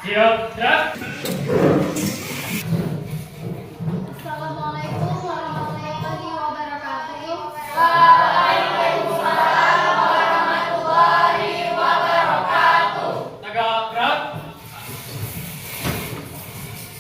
Siap, gerak. Assalamualaikum warahmatullahi wabarakatuh. Waalaikumsalam warahmatullahi wabarakatuh. Tegak, gerak.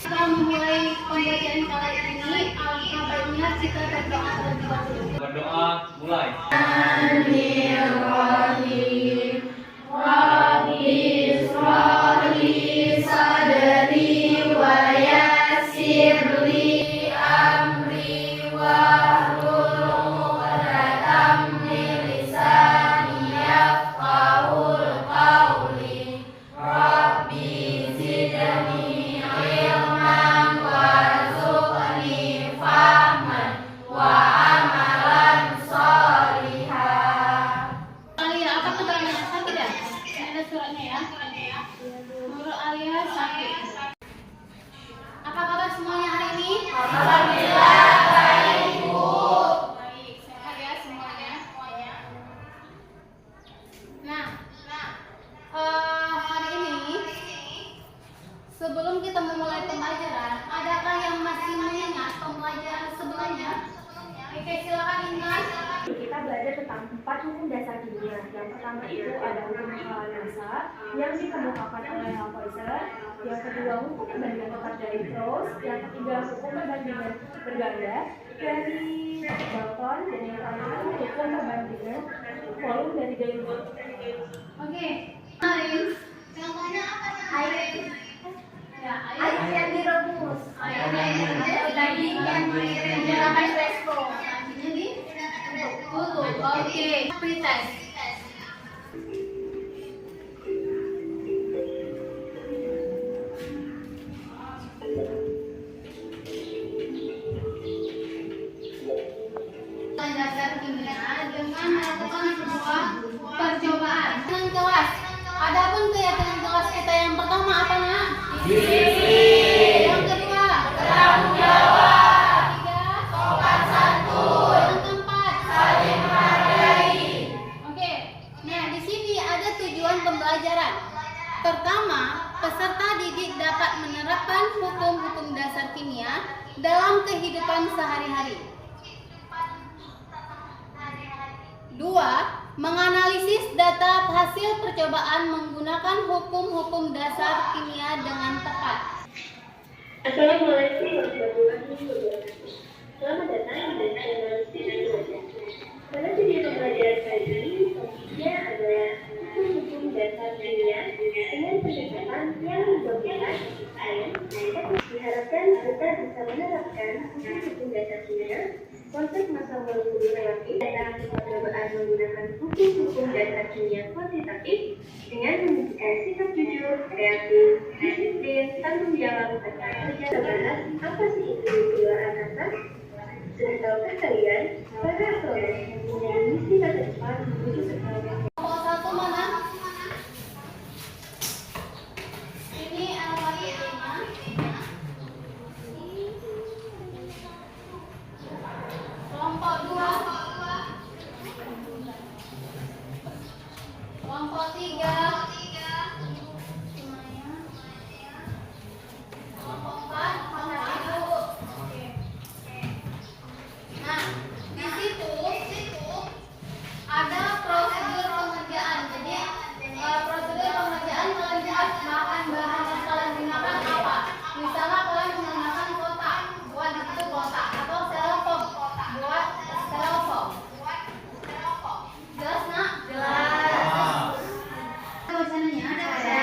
Kita memulai pembelajaran kali ini. Alangkah baiknya kita berdoa terlebih dahulu. Berdoa, mulai. Bismillahirrahmanirrahim. Rabbi israh li sadri wa yassir li amri wahlul 'uqdatam min lisani yafqahul qawli. Rabbi zidni ilman warzuqni fahman wa amalan sholihan. Alia, apa keterangannya sakit ya? Ini ada suratnya ya. Menurut Alia sakit. Apa kabar semuanya hari ini? Alhamdulillah baik, Bu. Baik, sehat ya semuanya. Nah, hari ini sebelum kita memulai pembelajaran, adakah yang masih mengingat pembelajaran sebelumnya? Oke, silakan ingat. Kita belajar tentang 4 hukum dasar kimia. Yang pertama itu ada hukum hal dasar yang dikemukakan oleh Lavoisier. Yang kedua hukum perbandingan tetap dari Gauss. Yang ketiga hukum perbandingan berganda dari Dalton. Dan yang terakhir hukum perbandingan volume dari Galileo. Oke, air. Contohnya apa? Air. Ya, Air yang direbus. Air dagingnya menggunakan presto. Dagingnya tutup. Oke, pretest. Dasar kimia dengan melakukan sebuah percobaan dengan kelas. Adapun keyakinan kelas kita yang pertama apa, Nak? Yang kedua, Bertanggung jawab. ketiga, Sopan santun. yang keempat, Saling menghargai. Oke, nah di sini ada tujuan pembelajaran. Pertama, peserta didik dapat menerapkan hukum-hukum dasar kimia dalam kehidupan sehari-hari. Dua, menganalisis data hasil percobaan menggunakan hukum-hukum dasar kimia dengan tepat. Assalamualaikum warahmatullahi wabarakatuh. Selamat datang di channel Sinar Belajar. Pada video pembelajaran kali ini, topiknya adalah hukum-hukum dasar kimia dengan pendekatan yang berbeda. Diharapkan kita bisa menerapkan hukum-hukum dasar kimia, konsep masa molekul relatif, dalam percobaan menggunakan hukum-hukum dasar kimia kuantitatif dengan menunjukkan sikap jujur, kreatif, disiplin, tanggung jawab, serta kerja keras. Apa sih itu dua atas? Sudah tahukah kalian, para astronom mempunyai misi masa depan menuju sekalian? Kelompok satu mana? Ini alfabetnya. Kelompok dua. Kelompok tiga. Kelompok empat. Kelompok ibu. Nah, di situ ada prosedur pengerjaan. Jadi prosedur pengerjaan kalian lihat bahan-bahan yang kalian gunakan apa. Misalnya kalian menggunakan kotak, buat di situ kotak, atau styrofoam, buat styrofoam. Jelas, Nak? Jelas. Wacananya ada.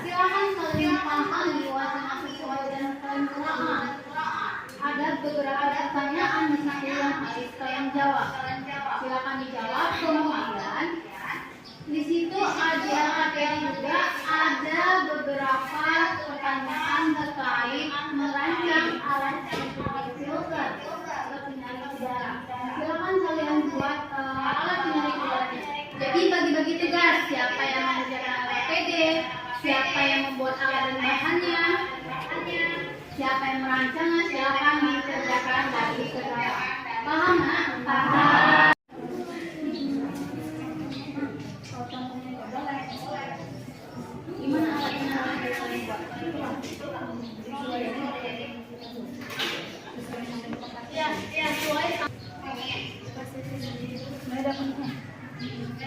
Silakan kalian pahami wacana sesuai dan kalian telah. Ada beberapa pertanyaan yang harus kalian jawab. Silakan dijawab. Kemudian di situ ada juga ada beberapa pertanyaan terkait merancang alat seperti filter atau penyaring udara. Silakan kalian buat alat penyaring udaranya. Jadi bagi-bagi tugas, siapa yang mengerjakan alat PD, siapa yang membuat alat dan bahannya, siapa yang merancangnya, silakan dikerjakan dari sekarang. Paham, Nak?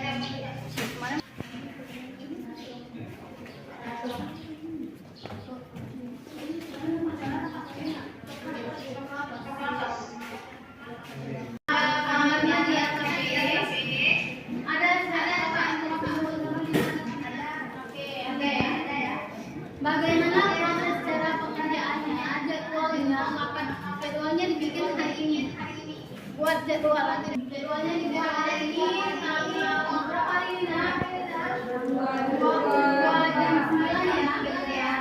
Kamarnya di atas ini ada apa yang ada ya. Bagaimana proses cara pekerjaannya? Jadwalnya kapan? Jadwalnya dibikin hari ini. Buat jadwalnya dibuat hari ini. Tanggal berapa hari ini? 2 jam 9 ya.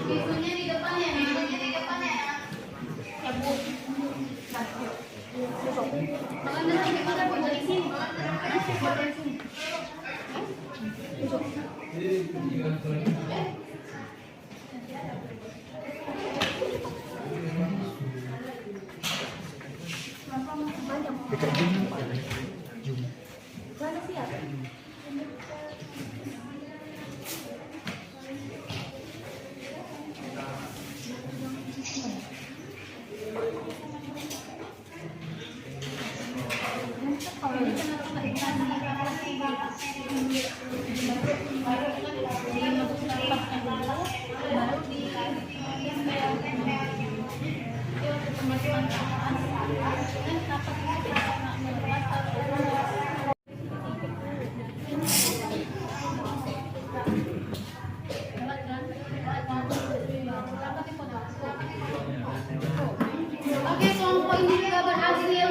Isunya di depan ya, ya Bu. Makan dulu, makan polisi. Oke, kelompok ini juga berhasil.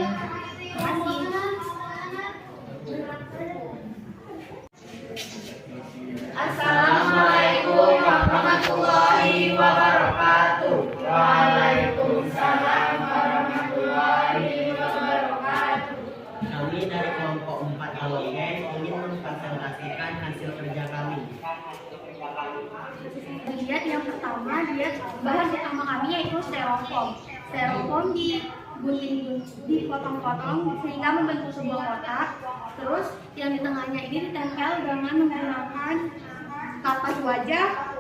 Assalamualaikum warahmatullahi wabarakatuh. Waalaikumsalam warahmatullahi wabarakatuh. Kami dari kelompok 4 Halogen ingin mempresentasikan hasil kerja kami. Diet yang pertama, bahan utama kami yaitu styrofoam. Styrofoam dipotong-potong sehingga membentuk sebuah kotak. Terus yang di tengahnya ini ditempel dengan menggunakan kapas wajah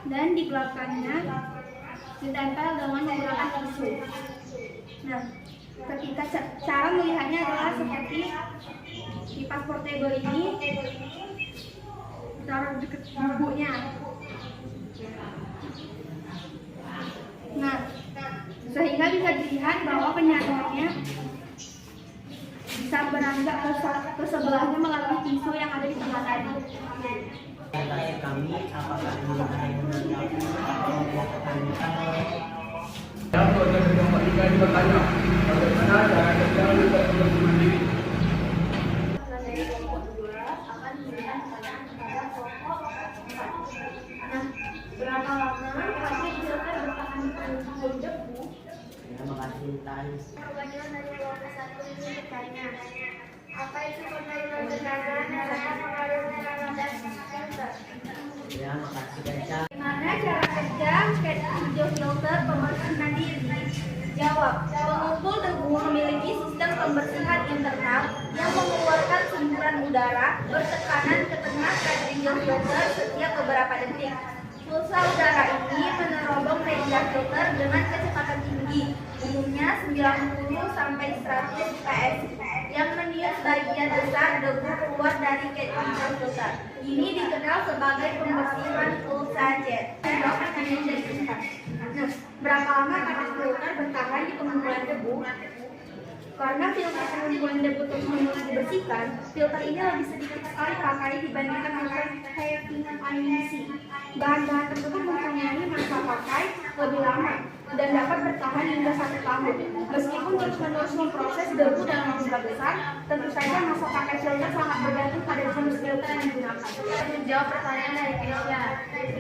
dan di belakangnya ditempel dengan menggunakan tisu. Nah, ketika cara melihatnya adalah seperti kipas portable ini, taruh dekat bukunya. Nah, sehingga bisa dilihat bahwa penyaringannya bisa beranjak ke sebelahnya melalui tisu yang ada di tengah tadi. Presentasi kami, apakah ingin ada yang menanggapi atau membuat pertanyaan? Anggota kelompok 3 bertanya, bagaimana cara kerja untuk kebersihan diri? Dari kelompok 2 akan memberikan pertanyaan kepada kelompok 4. Nah, berapa lama pasti filter bertahan di debu? Terima kasih, Thais. Pertanyaan dari kelompok 1 ini bertanya, apa itu pengaliran tekanan dalam pengaliran tekanan dan filter? Ya, makasih Caca. Bagaimana cara kerja cat hijau filter pembersihan diri? Jawab, pengumpul debu memiliki sistem pembersihan internal yang mengeluarkan semburan udara bertekanan ke tengah cat hijau filter setiap beberapa detik. Pulsa udara ini menerobong media filter dengan kecepatan tinggi, umumnya 90 sampai 100 fps, yang meniup bagian besar debu keluar dari cat hijau filter. Ini dikenal sebagai pembersihan pulsa jet. Nah, berapa lama panas filter bertahan di pengumpulan debu? Karena filter pengumpulan debu terus menerus dibersihkan, filter ini lebih sedikit sekali pakai dibandingkan filter heavy IMC. Bahan-bahan tersebut mempunyai masa pakai lebih lama. dan dapat bertahan hingga 1 tahun. Meskipun terus-menerus memproses debu dalam jumlah besar, tentu saja masa pakai filter sangat bergantung pada jenis filter yang digunakan. Menjawab pertanyaan dari Keisha,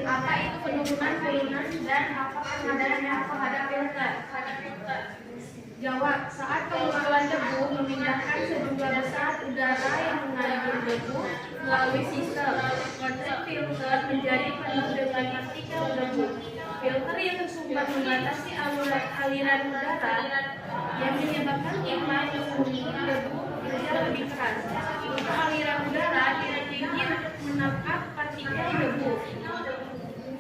apa itu penurunan volume dan apa pengabarannya terhadap filter? Jawab, saat pengumpulan debu memindahkan sejumlah besar udara yang mengandung debu melalui sistem konsep filter menjadi penuh dengan partikel debu. Filter yang bersumber membatasi aliran udara yang menyebabkan imbas debu bekerja lebih keras. Untuk aliran udara tidak tinggi untuk menangkap partikel debu.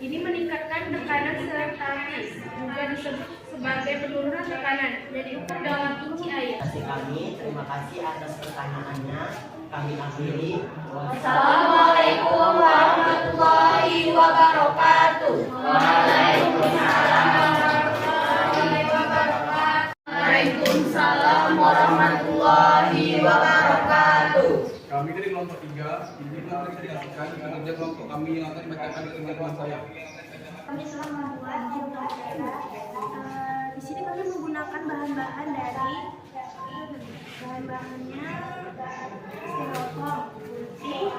Ini meningkatkan tekanan selektatif, juga disebut sebagai penurunan tekanan, dan diukur dalam inci air. Terima kasih atas pertanyaannya. Kami akhiri. Assalamualaikum warahmatullahi wabarakatuh. Waalaikumsalam warahmatullahi wabarakatuh. Waalaikumsalam warahmatullahi wabarakatuh. Kami dari kelompok 3, ini telah disaksikan kinerja kelompok kami yang akan dibacakan oleh teman saya. Kami telah membuat jumlah data. Di sini kami menggunakan bahan-bahan dari bahan-bahannya styrofoam, putih,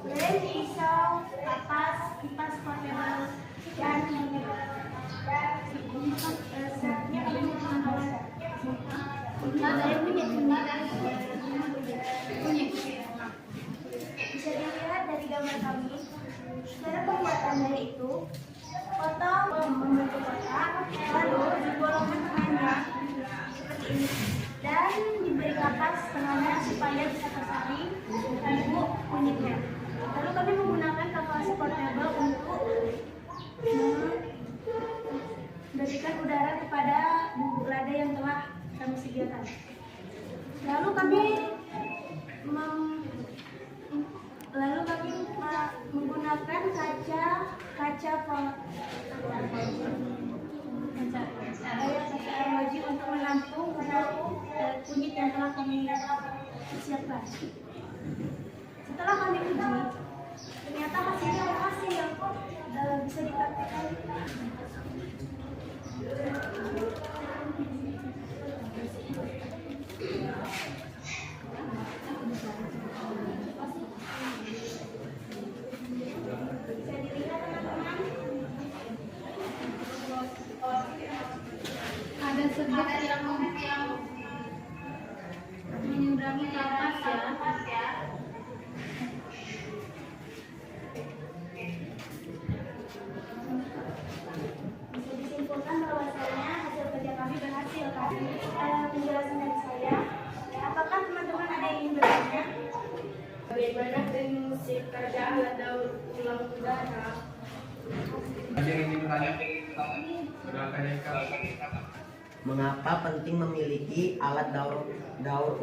lem, pisau, kapas, kipas portable, dan bisa dilihat dari gambar kami. Cara pembuatan dari itu, potong membentuk kotak, lalu digolongkan tengahnya seperti ini, dan diberi kapas tengahnya supaya bisa tersaring bubuk kunyitnya. Lalu kami menggunakan kapas portable untuk memberikan udara kepada bubuk lada yang telah kami sediakan. Lalu kami menggunakan kaca arloji untuk menampung kunyit yang telah kami siapkan. Setelah kami uji, ternyata hasilnya berhasil yang bisa dipraktikkan. Ada sebab yang menyeberangi kapas ya. Bisa disimpulkan bahwasanya hasil kerja kami berhasil. Penjelasan dari saya. Apakah teman-teman ada yang ingin bertanya? Bagaimana prinsip kerja alat daur ulang udara? Ada yang ingin bertanya? Silakan Eka. Mengapa penting memiliki alat daur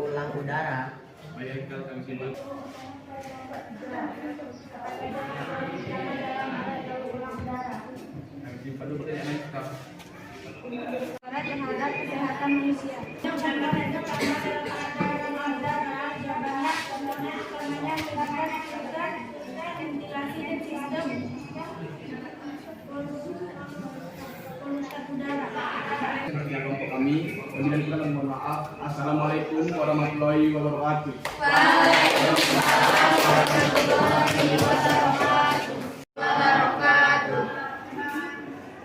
ulang udara? Ayo Eka, kami simpan. Kami simpan dulu pertanyaan Eka. Terhadap kesehatan manusia. Ventilasi dan sistem polutan udara. Seperti yang kelompok kami, kemudian kita mohon maaf. Assalamualaikum warahmatullahi wabarakatuh.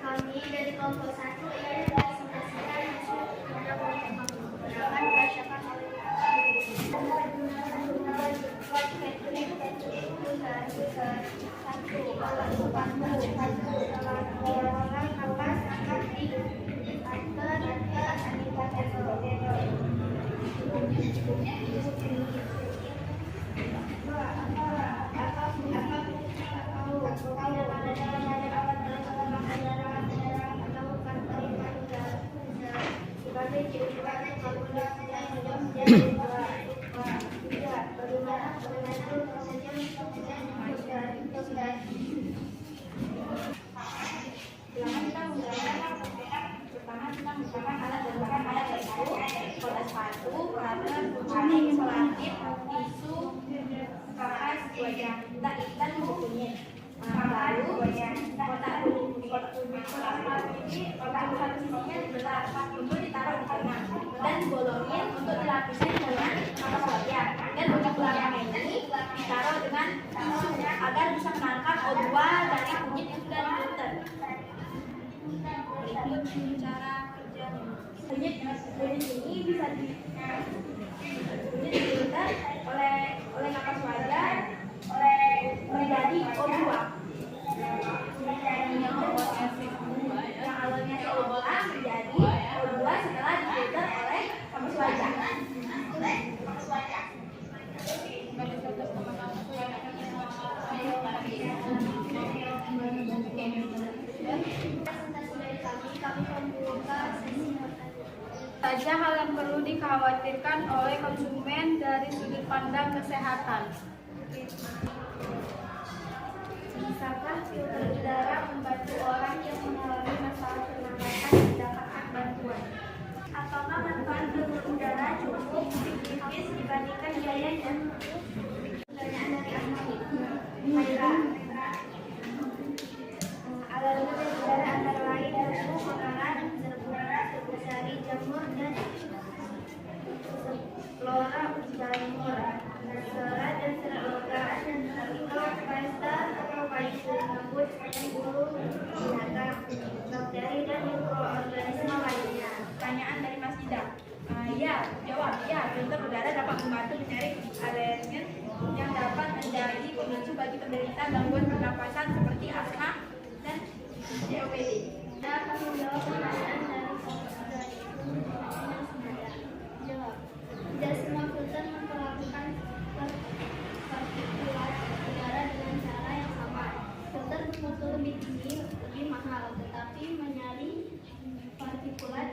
Kami dari kelompok 1 ingin presentasikan hasil kerja kelompok kami menggunakan persiapan kotak filter untuk ditaruh di tengah dan dibolongin untuk dilapisin dengan kapas wajah. Dan ujung belakangnya ini ditaruh dengan tisu agar bisa menangkap O2 dari kunyit yang sudah difilter. Itu cara kerjanya. Kunyit ini bisa difilter oleh kapas wajah menjadi O2. Yang awalnya O2 menjadi O2 setelah difilter oleh kapas wajah. Saja hal yang perlu dikhawatirkan oleh konsumen dari sudut pandang kesehatan. Bisakah filter udara membantu orang yang mengalami masalah pernapasan mendapatkan bantuan? Apakah manfaat filter udara cukup signifikan dibandingkan biayanya? Pertanyaan dari Ahmad. Mayra. Alarm udara antara lain debu, kotoran, debu sari, jamur, dan flora jamur, serat dan serat logam, pesta atau payung rambut, bulu binatang, bakteri dan mikroorganisme lainnya. Pertanyaan dari Mas Ida. Ya, jawab. Ya, filter udara dapat membantu mencari alergen yang dapat menjadi pemicu bagi penderita gangguan pernapasan seperti asma dan COPD. Kita akan menjawab pertanyaan dari jawab. Tidak semua filter memperlakukan partikulat udara dengan cara yang sama. Filter bermutu lebih tinggi lebih mahal, tetapi menyaring partikulat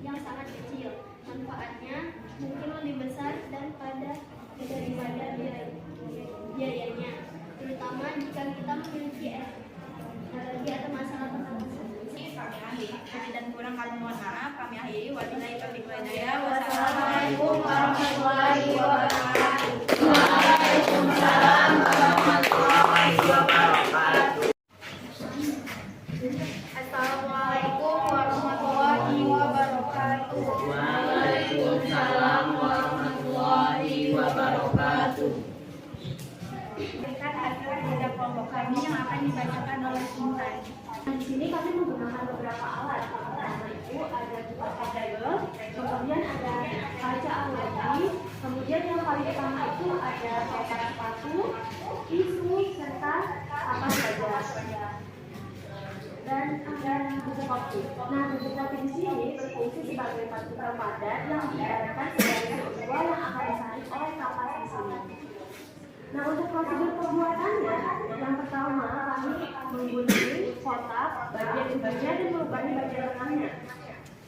yang sangat kecil. Manfaatnya mungkin lebih besar daripada biayanya, terutama jika kita memiliki alergi atau masalah pernapasan. Kami akhiri dan kurang kali mohon maaf. Kami akhiri. Wabillahi taufiq wal hidayah. Wassalamualaikum warahmatullahi wabarakatuh. Waalaikumsalam warahmatullahi wabarakatuh. Assalamualaikum warahmatullahi wabarakatuh. Waalaikumsalam warahmatullahi wabarakatuh. Berikan hasil kerja kelompok kami yang akan dibacakan oleh Intan. Di sini kami menggunakan beberapa alat. Pertama itu ada kipas kabel, kemudian ada kaca alergi, kemudian yang paling utama itu ada tokat sepatu, tisu, serta kapas wajah. Dan ada buku kopi. Nah, buku kopi di sini berfungsi sebagai partikel padat yang diibaratkan sebagai CO2 yang akan disaring oleh kapas di sini. Nah, untuk prosedur pembuatannya, yang pertama kami menggunting kotak bagian ujungnya dan melubangkan bagian tengahnya.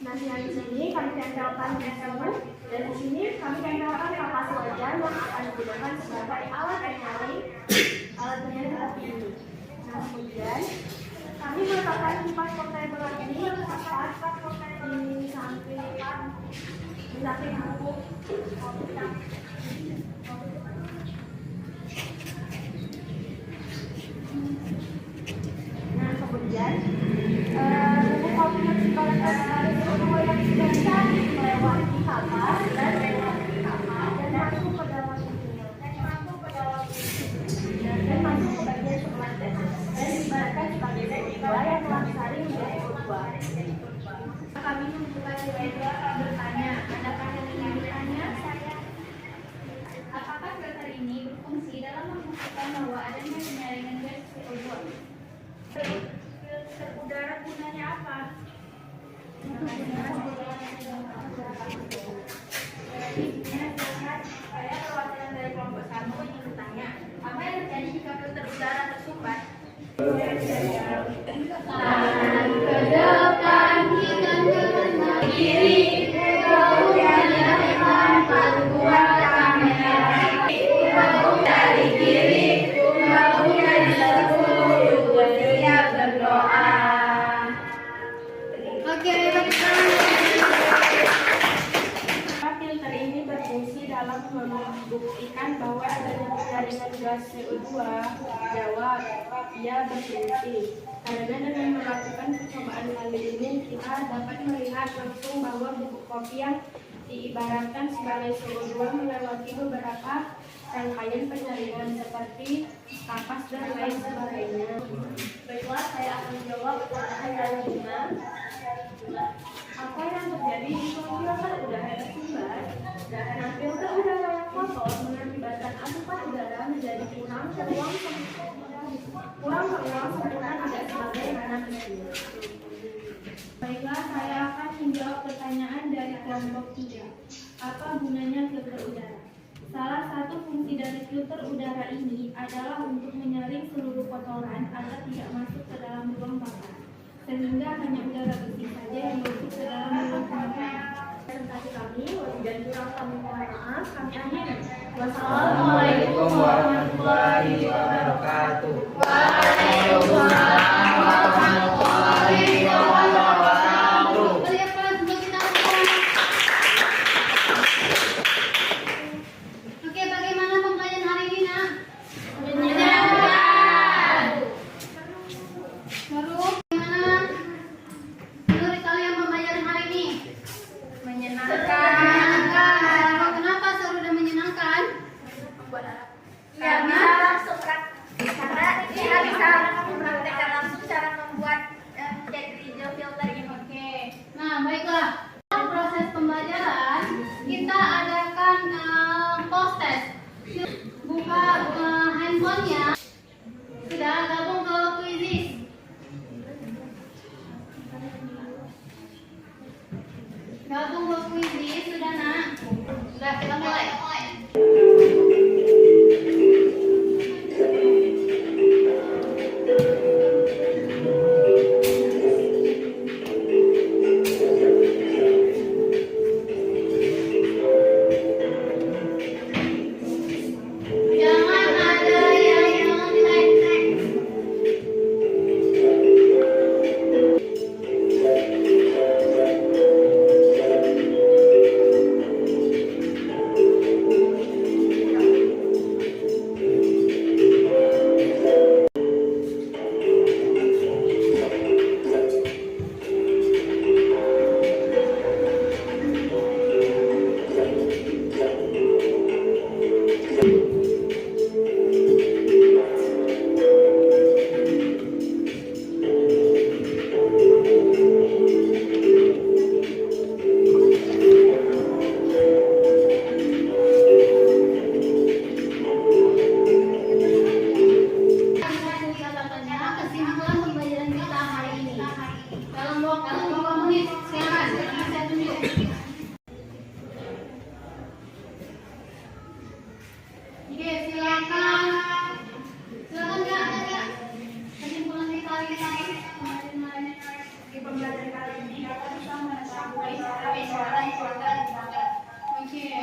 Nah, yang di sini kami tempelkan tisu dan di sini kami tempelkan kapas wajah yang akan digunakan sebagai alat penyaring. Alat penyaring seperti ini. Nah, kemudian kami meletakkan kipas portable ini tepat di samping buku. Nah, kemudian buku kopi yang diberikan CO2 yang sudah disaring melewati kapas dan masuk ke dalam vinil dan masuk ke bagian pengemasan dan diibaratkan sebagai CO2 yang telah disaring menjadi O2. Kami membuka filter bertanya, adakah yang ingin bertanya? Apakah filter ini berfungsi dalam memastikan bahwa adanya penyaringan gas CO2? Filter udara gunanya apa? Saya perwakilan dari kelompok 1 ingin bertanya, apa yang terjadi jika filter udara tersumbat? Tangan ke depan, kita ke kiri, kemudian depan, kuat kamera, dari kiri, kemudian sepuluh, bersiap berdoa. Oke, filter ini berfungsi dalam membuktikan bahwa adanya jaringan gas CO2. Jawab. jawab ia berfungsi. Karena dengan melakukan percobaan kali ini kita dapat melihat langsung bahwa buku kopi yang diibaratkan sebagai sebuah melewati beberapa rangkaian penyaringan seperti kapas dan lain sebagainya. Baiklah, saya akan jawab pertanyaan dari Bima. Apa yang terjadi di filter udara tersumbat? Nah, filter udara yang kotor mengakibatkan asupan udara menjadi kurang ke ruang sempurna tidak sebagaimana mestinya. Baiklah, saya akan menjawab pertanyaan dari kelompok 3. Apa gunanya filter udara? Salah satu fungsi dari filter udara ini adalah untuk menyaring seluruh kotoran agar tidak masuk ke dalam ruang bakar, sehingga hanya udara bersih saja yang masuk ke dalam ruang bakar. Presentasi kami, dan kurang kami mohon maaf, kami akhiri. Wassalamualaikum warahmatullahi wabarakatuh. Waalaikumsalam warahmatullahi wabarakatuh. Beri aplaus untuk kita semua. Oke, bagaimana pembelajaran hari ini, Nak? Menyenangkan. Seru. Bagaimana menurut kalian pembelajaran hari ini? Menyenangkan. Kenapa seru dan menyenangkan? Karena kita bisa mempraktekkan langsung cara membuat cat hijau filter ini. Oke. Nah, baiklah. Proses pembelajaran kita adakan post test. Buka handphonenya. Sudah gabung ke Quizizz. Gabung ke Quizizz sudah, Nak? Sudah, kita mulai. Jangan ada yang ngetek. Kesimpulan pembelajaran kita hari ini dalam waktu 2 menit. Silakan, saya tunjuk. Oke, silakan. Silakan, Kak. Kesimpulan kita hari ini. Di pembelajaran kali ini kita bisa mengetahui Oke.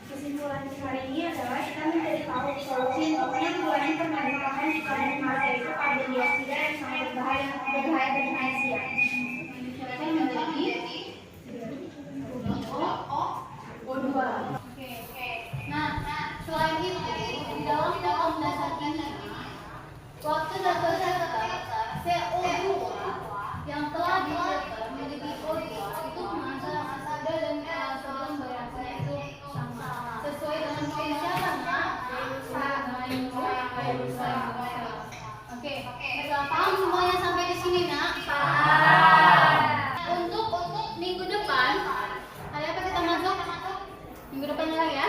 kesimpulan hari ini adalah kita mencari tahu solusi untuk penanggulangan permasalahan di Kalimantan, yaitu karbon dioksida yang sangat berbahaya bagi manusia. Silakan menjadi O2. Oke. Nah, selain itu, di dalam hukum dasar kimia, waktu data CO2 yang telah difilter menjadi O2 itu mengandung asada dan sodium bereaksinya itu sama. Sesuai dengan penelitiannya, Oke, baiklah, paham semuanya sampai di sini, Nak? Untuk minggu depan, hari apa kita masuk? Minggu depan lagi ya?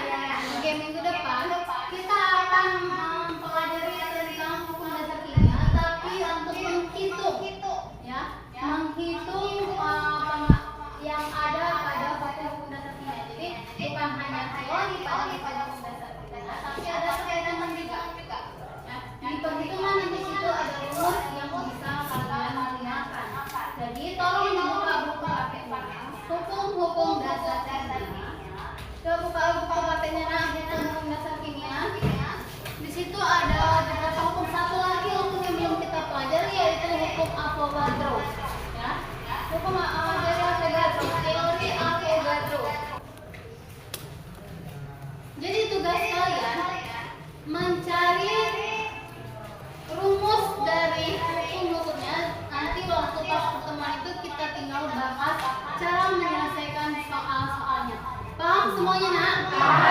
Oke, minggu depan kita akan mempelajari tentang hukum dasar kimia, tapi untuk menghitung, ya, menghitung yang ada pada hukum dasar kimia. Jadi bukan hanya teori pada hukum dasar kimia, tapi ada perhitungan juga. Ya, di perhitungan nanti situ ada rumus yang bisa kalian gunakan. Jadi tolong dibuka buku prakteknya. Hukum dasar kimia. Coba buka buku prakteknya, Nah, hukum dasar kimia. Di situ ada beberapa hukum. Satu lagi hukum yang belum kita pelajari yaitu hukum Avogadro. Ya, hukum dari Avogadro, teori Avogadro. Jadi tugas kalian mencari rumus semuanya nak?